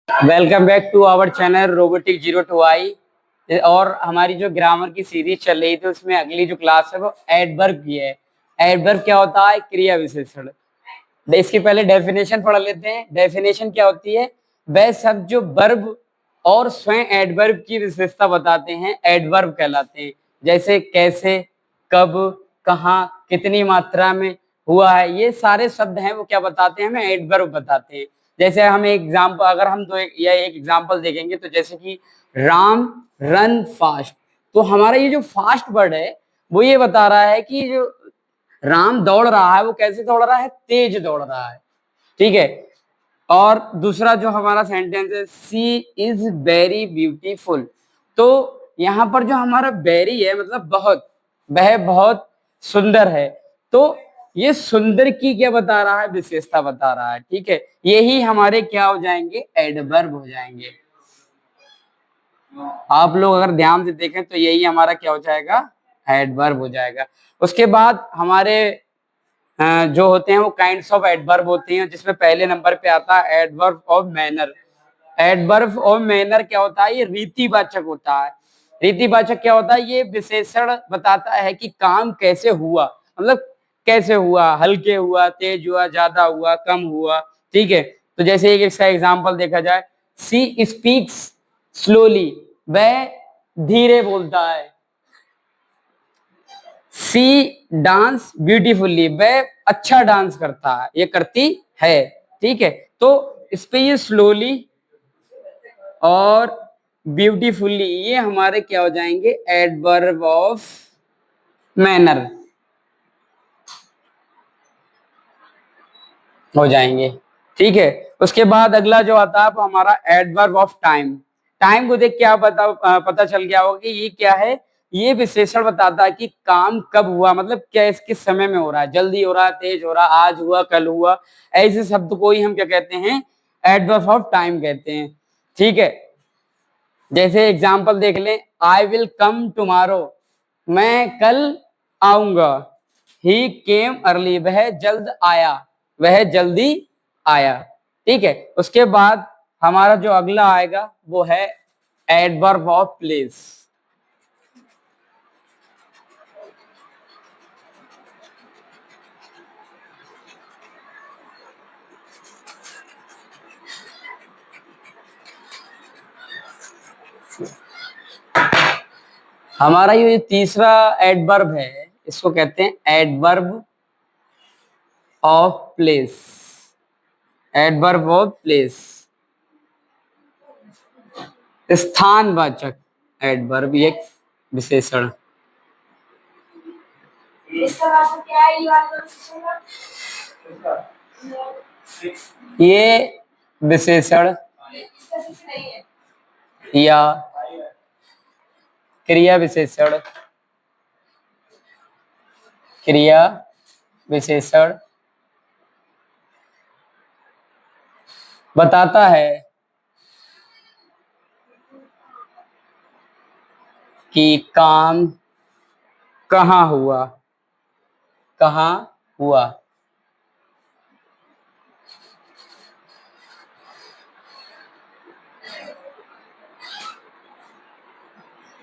Welcome back to our channel robotic 02i। और हमारी जो ग्रामर की सीरीज चल रही थी उसमें अगली जो क्लास है वो एडवर्ब की है। एडवर्ब क्या होता है? क्रिया विशेषण। इसके पहले डेफिनेशन पढ़ लेते हैं। डेफिनेशन क्या होती है? वह शब्द जो वर्ब और स्वयं एडवर्ब की विशेषता बताते हैं एडवर्ब कहलाते हैं। जैसे कैसे, कब, कहाँ, कितनी मात्रा में हुआ है, ये सारे शब्द हैं वो क्या बताते हैं? हमें एडवर्ब बताते हैं। जैसे हम एग्जाम्पल, अगर हम एक एग्जाम्पल देखेंगे तो जैसे कि राम रन फास्ट, तो हमारा ये जो फास्ट वर्ड है वो ये बता रहा है कि जो राम दौड़ रहा है वो कैसे दौड़ रहा है? तेज दौड़ रहा है। ठीक है। और दूसरा जो हमारा सेंटेंस है, सी इज वेरी ब्यूटीफुल, तो यहाँ पर जो हमारा वेरी है मतलब बहुत, वह बहुत सुंदर है। तो ये सुंदर की क्या बता रहा है? विशेषता बता रहा है। ठीक है, यही हमारे क्या हो जाएंगे? एडवर्ब हो जाएंगे। आप लोग अगर ध्यान से देखें तो यही हमारा क्या हो जाएगा? एडवर्ब हो जाएगा। उसके बाद हमारे जो होते हैं वो काइंड्स ऑफ एडवर्ब होते हैं, जिसमें पहले नंबर पे आता है adverb of manner. Adverb of manner क्या होता है? ये रीतिवाचक होता है। रीतिवाचक क्या होता है? ये विशेषण बताता है कि काम कैसे हुआ, मतलब कैसे हुआ, हल्के हुआ, तेज हुआ, ज्यादा हुआ, कम हुआ। ठीक है, तो जैसे एक इसका एग्जांपल देखा जाए, सी स्पीक्स स्लोली, वह धीरे बोलता है। सी डांस ब्यूटीफुल्ली, वह अच्छा डांस करता है, ये करती है। ठीक है, तो इस पे ये स्लोली और ब्यूटीफुल्ली ये हमारे क्या हो जाएंगे? एडवर्ब ऑफ मैनर हो जाएंगे। ठीक है, उसके बाद अगला जो आता है वो हमारा एडवर्ब ऑफ टाइम। टाइम को देख के आप पता चल गया होगा कि ये क्या है? ये विशेषण बताता है कि काम कब हुआ, मतलब क्या किस समय में हो रहा है, जल्दी हो रहा है, तेज हो रहा है, आज हुआ, कल हुआ। ऐसे शब्द को ही हम क्या कहते हैं? एडवर्ब ऑफ टाइम कहते हैं। ठीक है, जैसे एग्जाम्पल देख लें, आई विल कम टुमारो, मैं कल आऊंगा। ही केम अर्ली, वह जल्द आया, वह जल्दी आया। ठीक है, उसके बाद हमारा जो अगला आएगा वो है एडवर्ब ऑफ प्लेस। हमारा ये तीसरा एडवर्ब है, इसको कहते हैं adverb of place. Adverb of place, स्थानवाचक एडवर्ब, ये विशेषण। ये विशेषण या क्रिया विशेषण, क्रिया विशेषण बताता है कि काम कहाँ हुआ, कहाँ हुआ।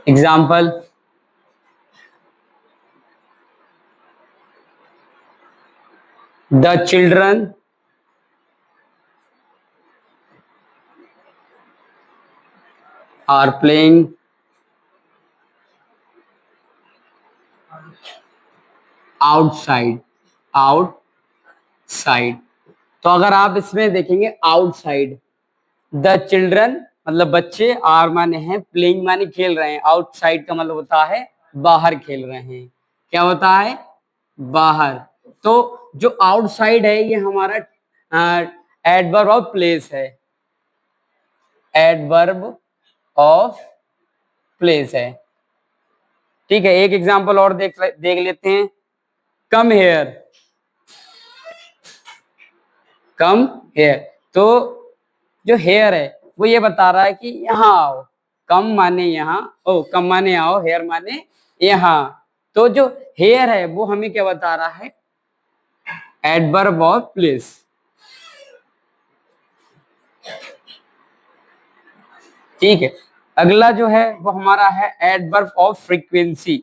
Example, the children are playing outside, outside. तो अगर आप इसमें देखेंगे आउटसाइड, द चिल्ड्रन मतलब बच्चे, आर माने हैं, प्लेइंग माने खेल रहे हैं, आउटसाइड का मतलब होता है बाहर खेल रहे हैं। क्या होता है? बाहर। तो जो आउटसाइड है ये हमारा एडवर्ब ऑफ प्लेस है, एडवर्ब ऑफ प्लेस है। ठीक है, एक एग्जांपल और देख लेते हैं, कम हेयर, कम हेयर। तो जो हेयर है वो ये बता रहा है कि यहाँ आओ। कम माने यहाँ, ओ कम माने आओ, हेयर माने यहाँ। तो जो हेयर है वो हमें क्या बता रहा है? Adverb of place. ठीक है, अगला जो है वो हमारा है adverb of frequency.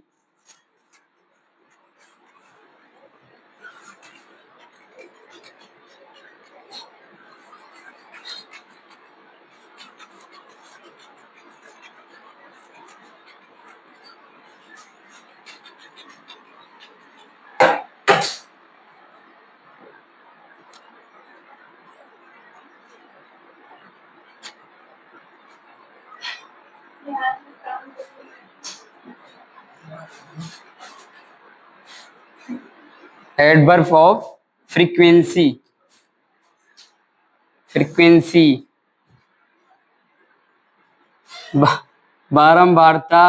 Adverb of frequency, frequency बारंबारता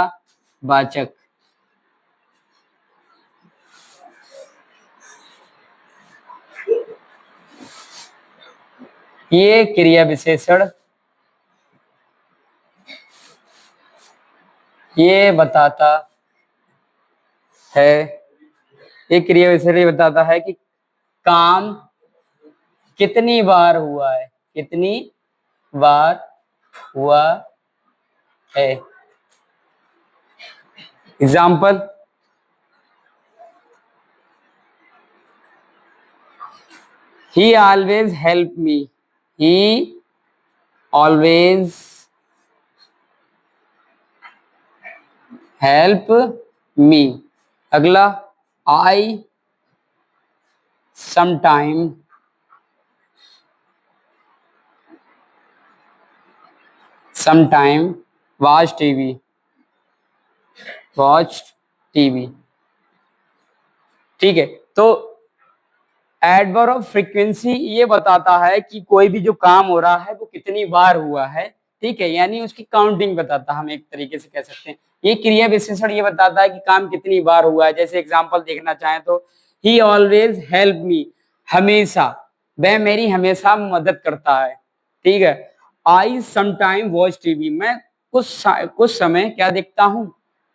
वाचक। ये क्रिया विशेषण ये बताता है, ये क्रिया विशेषण ये बताता है कि काम कितनी बार हुआ है, कितनी बार हुआ है। Example, he always help me, he always help me। अगला, I sometime watch TV, watch TV। ठीक है, तो एडवर्ब ऑफ फ्रीक्वेंसी ये बताता है कि कोई भी जो काम हो रहा है वो कितनी बार हुआ है। ठीक है, यानी उसकी काउंटिंग बताता है, हम एक तरीके से कह सकते हैं। ये क्रिया विशेषण ये बताता है कि काम कितनी बार हुआ है। जैसे एग्जांपल देखना चाहें तो ही ऑलवेज हेल्प मी, हमेशा, वह मेरी हमेशा मदद करता है। ठीक है, आई समटाइम वॉच टीवी, मैं कुछ समय क्या देखता हूँ,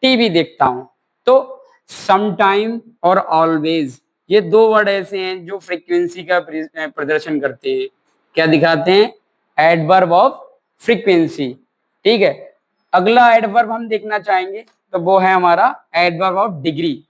टीवी देखता हूँ। तो समटाइम और ऑलवेज ये दो वर्ड ऐसे हैं जो फ्रीक्वेंसी का प्रदर्शन करते हैं, क्या दिखाते हैं, एडवर्ब ऑफ फ्रीक्वेंसी। ठीक है, अगला एडवर्ब हम देखना चाहेंगे तो वो है हमारा adverb of degree.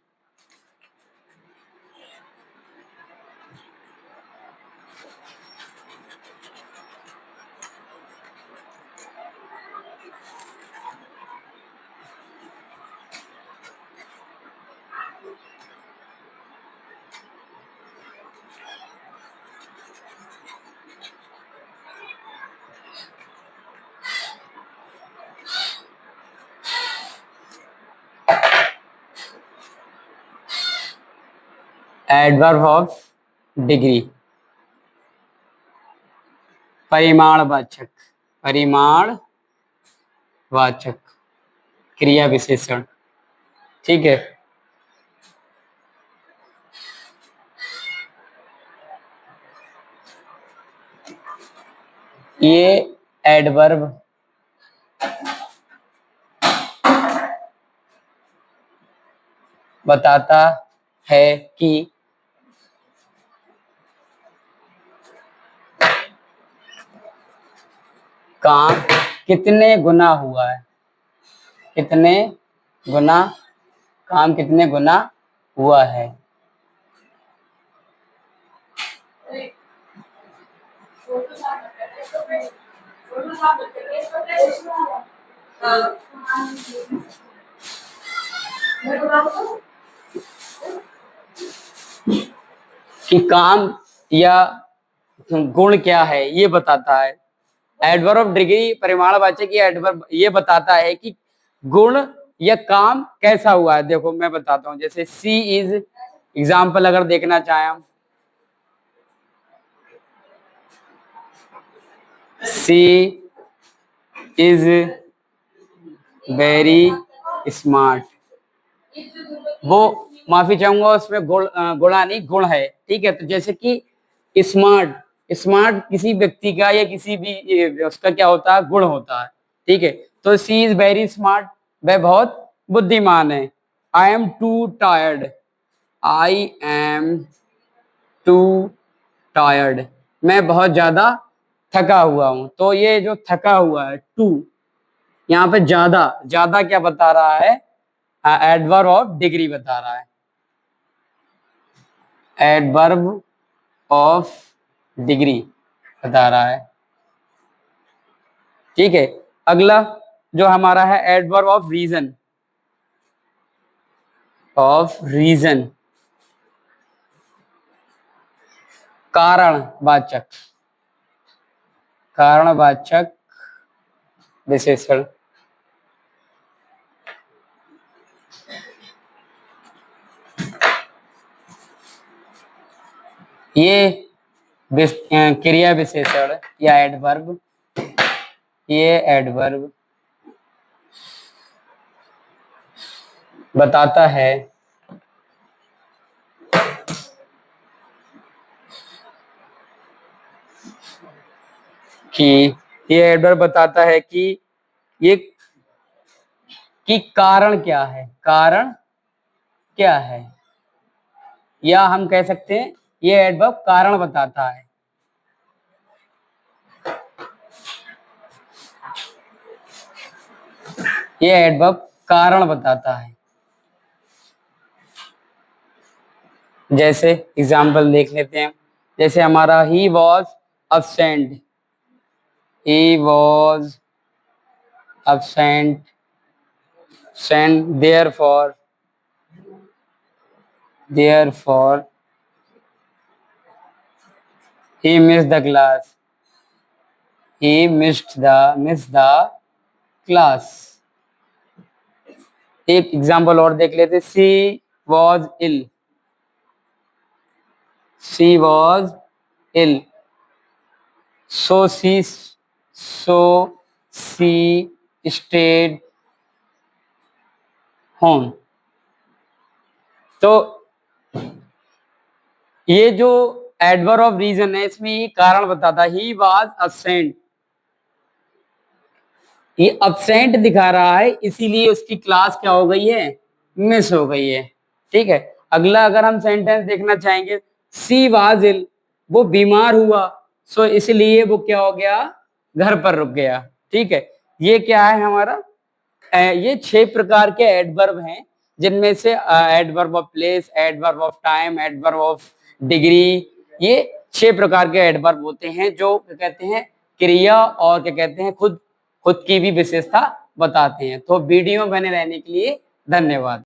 Adverb of degree, परिमाणवाचक, परिमाणवाचक क्रिया विशेषण। ठीक है, ये एडवर्ब बताता है कि काम कितने गुना हुआ है, कितने गुना, काम कितने गुना हुआ है। कि काम या गुण क्या है ये बताता है। एडवर्ब ऑफ डिग्री परिमाणवाचक ये एडवर्ब ये बताता है कि गुण या काम कैसा हुआ है। देखो मैं बताता हूं, जैसे सी इज, एग्जाम्पल अगर देखना चाहें हम, सी इज वेरी स्मार्ट, वो माफी चाहूंगा उसमें गुणा नहीं गुण है। ठीक है, तो जैसे कि स्मार्ट, स्मार्ट किसी व्यक्ति का या किसी भी उसका क्या होता है, गुण होता है। ठीक है, तो सी इज वेरी स्मार्ट, वह बहुत बुद्धिमान है। I am to tired, I am to tired, मैं बहुत ज्यादा थका हुआ हूं। तो ये जो थका हुआ है टू, यहाँ पे ज्यादा, ज्यादा क्या बता रहा है? एडवर्ब ऑफ डिग्री बता रहा है, एडवर्ब ऑफ डिग्री बता रहा है। ठीक है, अगला जो हमारा है adverb of reason, of reason, कारणवाचक, कारणवाचक विशेषण। ये क्रिया विशेषण या एडवर्ब, ये एडवर्ब बताता है कि, ये एडवर्ब बताता है कि ये कि कारण क्या है, कारण क्या है, या हम कह सकते हैं ये एडवर्ब कारण बताता है। ये एडवर्ब कारण बताता है। जैसे एग्जाम्पल देख लेते हैं, जैसे हमारा he was absent, he was absent, therefore he missed the class, he missed the class। एक एग्जाम्पल और देख लेते, she was ill, she was ill, so she stayed home। तो ये जो एडवर्ब ऑफ रीजन है इसमें ये कारण बताता है, ही वाज absent, ये absent दिखा रहा है, इसीलिए उसकी क्लास क्या हो गई है, मिस हो गई है। ठीक है, अगला अगर हम सेंटेंस देखना चाहेंगे, सी वाज इल, वो बीमार हुआ, सो इसलिए वो क्या हो गया, घर पर रुक गया। ठीक है, ये क्या है हमारा, ये 6 प्रकार के एडवर्ब हैं, जिनमें से adverb of place, adverb of time, adverb of degree, ये 6 प्रकार के एडवर्ब होते हैं जो क्या कहते हैं, क्रिया और क्या कहते हैं, खुद की भी विशेषता बताते हैं। तो वीडियो बने रहने के लिए धन्यवाद।